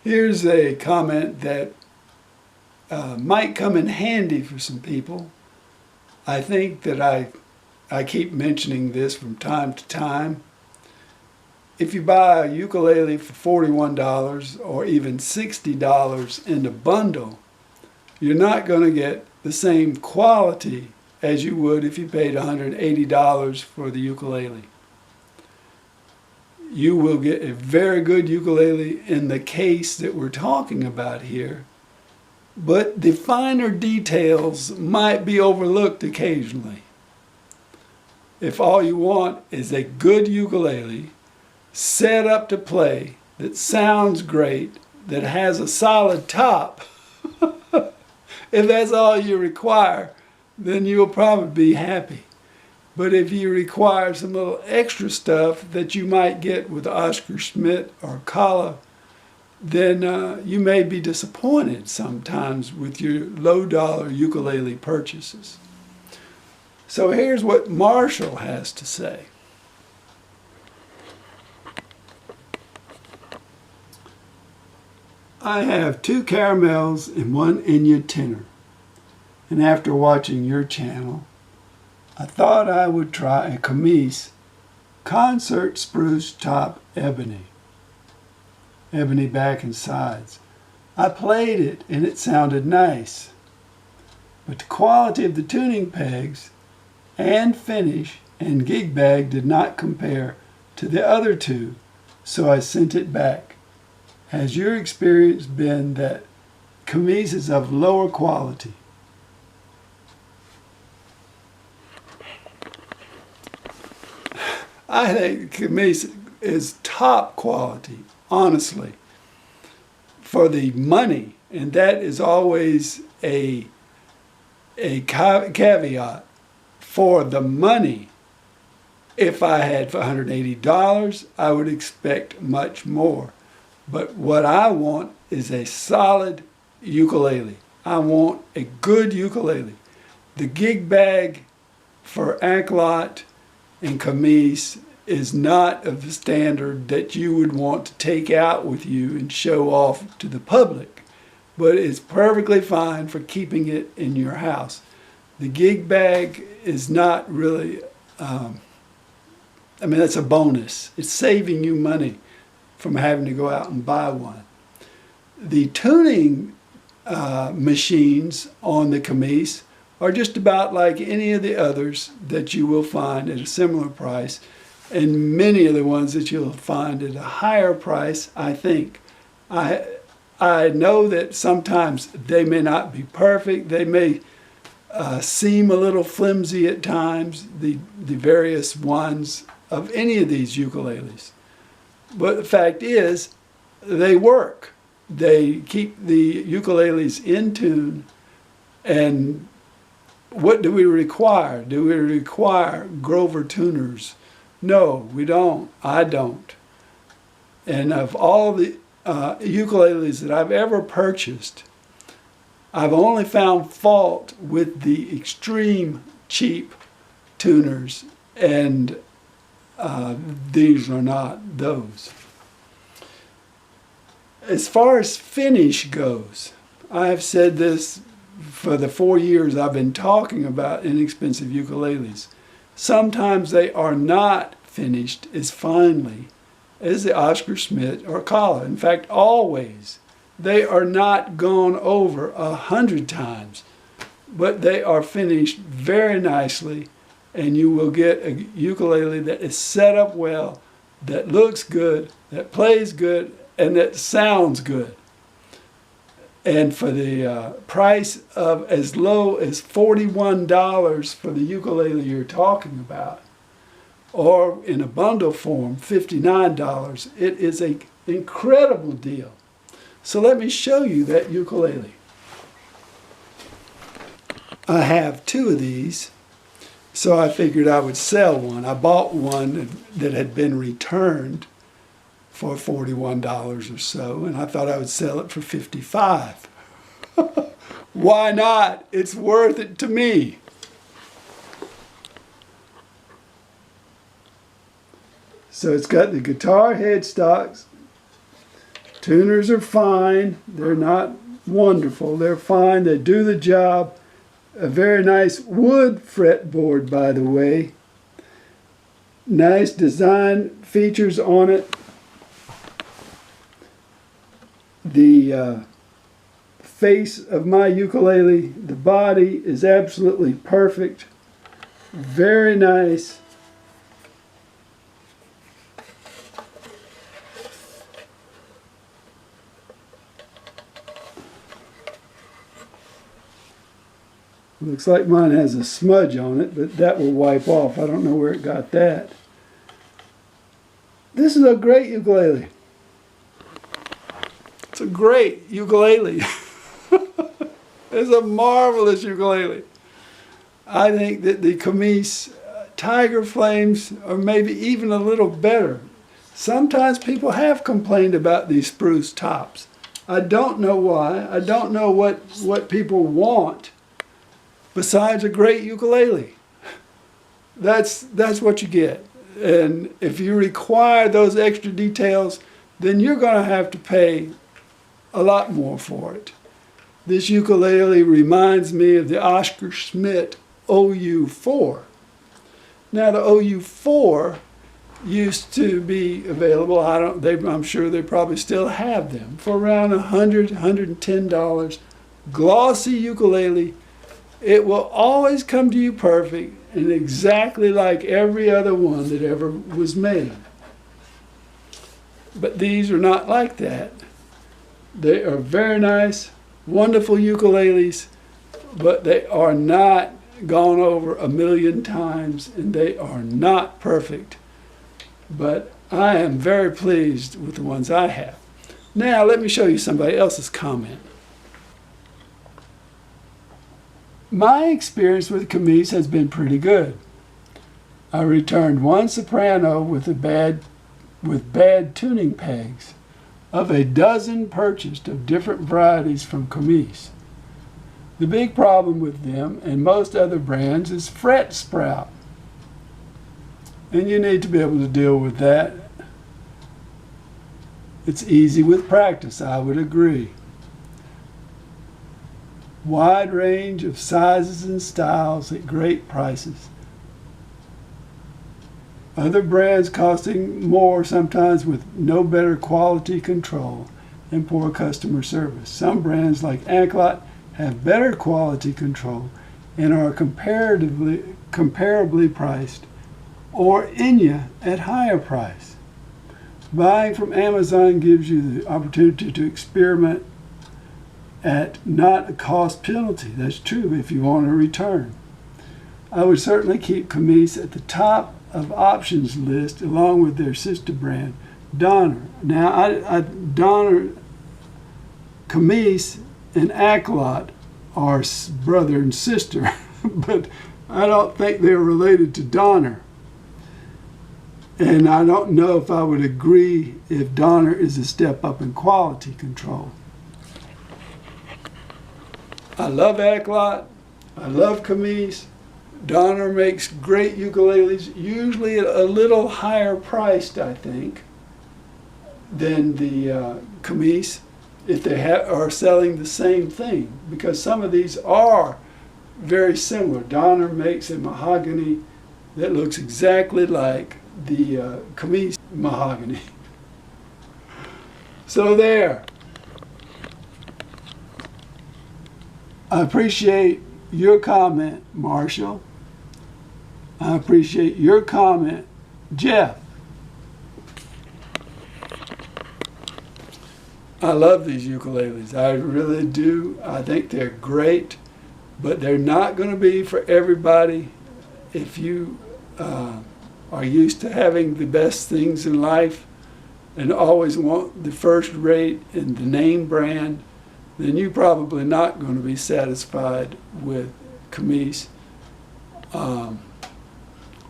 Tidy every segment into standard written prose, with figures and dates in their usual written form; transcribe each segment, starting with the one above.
Here's a comment that might come in handy for some people. I think that I keep mentioning this from time to time. If you buy a ukulele for $41 or even $60 in a bundle, you're not going to get the same quality as you would if you paid $180 for the ukulele. You will get a very good ukulele in the case that we're talking about here, but the finer details might be overlooked occasionally. If all you want is a good ukulele set up to play, that sounds great, that has a solid top, if that's all you require, then you'll probably be happy. But if you require some little extra stuff that you might get with Oscar Schmidt or Kala, then you may be disappointed sometimes with your low-dollar ukulele purchases. So here's what Marshall has to say. I have 2 caramels and 1 Inuit tenor. And after watching your channel, I thought I would try a Kmise concert spruce top ebony back and sides. I played it and it sounded nice, but the quality of the tuning pegs and finish and gig bag did not compare to the other 2, so I sent it back. Has your experience been that Kmise is of lower quality? I think Kmise is top quality, honestly, for the money, and that is always a caveat. For the money, if I had $180, I would expect much more. But what I want is a solid ukulele. I want a good ukulele. The gig bag for Anklot and Kmise is not of the standard that you would want to take out with you and show off to the public, but it's perfectly fine for keeping it in your house. The gig bag is not really, that's a bonus. It's saving you money from having to go out and buy one. The tuning machines on the Kmise are just about like any of the others that you will find at a similar price, and many of the ones that you'll find at a higher price, I think. I know that sometimes they may not be perfect. They may seem a little flimsy at times, the various ones of any of these ukuleles. But the fact is, they work. They keep the ukuleles in tune. And what do we require? Do we require Grover tuners? No, we don't. I don't. And of all the ukuleles that I've ever purchased, I've only found fault with the extreme cheap tuners, and these are not those. As far as finish goes, I have said this for the 4 years I've been talking about inexpensive ukuleles. Sometimes they are not finished as finely as the Oscar Schmidt or Kala. In fact, always. They are not gone over 100 times, but they are finished very nicely, and you will get a ukulele that is set up well, that looks good, that plays good, and that sounds good. And for the price of as low as $41 for the ukulele you're talking about, or in a bundle form, $59, it is an incredible deal. So let me show you that ukulele. I have 2 of these, so I figured I would sell one. I bought one that had been returned for $41 or so, and I thought I would sell it for $55. Why not? It's worth it to me. So it's got the guitar headstocks, Tuners are fine. They're not wonderful. They're fine. They do the job. A very nice wood fretboard, by the way. Nice design features on it. The face of my ukulele, the body is absolutely perfect. Very nice. Looks like mine has a smudge on it, but that will wipe off. I don't know where it got that. This is a great ukulele. It's a great ukulele. It's a marvelous ukulele. I think that the Kmise Tiger Flames are maybe even a little better. Sometimes people have complained about these spruce tops. I don't know why. I don't know what people want besides a great ukulele. That's what you get. And if you require those extra details, then you're going to have to pay a lot more for it. This ukulele reminds me of the Oscar Schmidt OU4. Now the OU4 used to be available. I'm sure they probably still have them for around $100, $110. Glossy ukulele. It will always come to you perfect and exactly like every other one that ever was made. But these are not like that. They are very nice, wonderful ukuleles, but they are not gone over 1,000,000 times and they are not perfect. But I am very pleased with the ones I have. Now let me show you somebody else's comment. My experience with Kmise has been pretty good. I returned one soprano with bad tuning pegs. Of a dozen purchased of different varieties from Kmise. The big problem with them and most other brands is fret sprout. And you need to be able to deal with that. It's easy with practice, I would agree. Wide range of sizes and styles at great prices. Other brands costing more, sometimes with no better quality control and poor customer service. Some brands like Acklot have better quality control and are comparably priced, or Enya at higher price. Buying from Amazon gives you the opportunity to experiment at not a cost penalty. That's true if you want to return. I would certainly keep Kmise at the top of options list along with their sister brand, Donner. Now, Donner, Kmise, and Acklot are brother and sister, but I don't think they're related to Donner. And I don't know if I would agree if Donner is a step up in quality control. I love Acklot. I love Kmise. Donner makes great ukuleles, usually a little higher priced, I think, than the Kmise, if they are selling the same thing, because some of these are very similar. Donner makes a mahogany that looks exactly like the Kmise mahogany. So there. I appreciate your comment, Marshall. I appreciate your comment, Jeff. I love these ukuleles. I really do. I think they're great, but they're not going to be for everybody. If you are used to having the best things in life and always want the first rate and the name brand, then you're probably not going to be satisfied with Kmise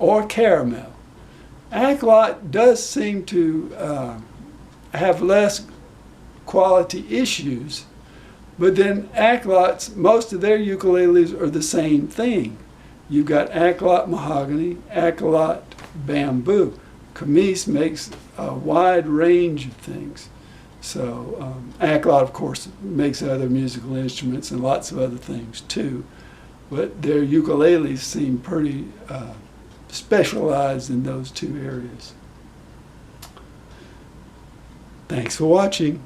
or Caramel. Acklot does seem to have less quality issues, but then Acklot's, most of their ukuleles are the same thing. You've got Acklot mahogany, Acklot bamboo. Kmise makes a wide range of things. So Acklot, of course, makes other musical instruments and lots of other things too. But their ukuleles seem pretty specialized in those two areas. Thanks for watching.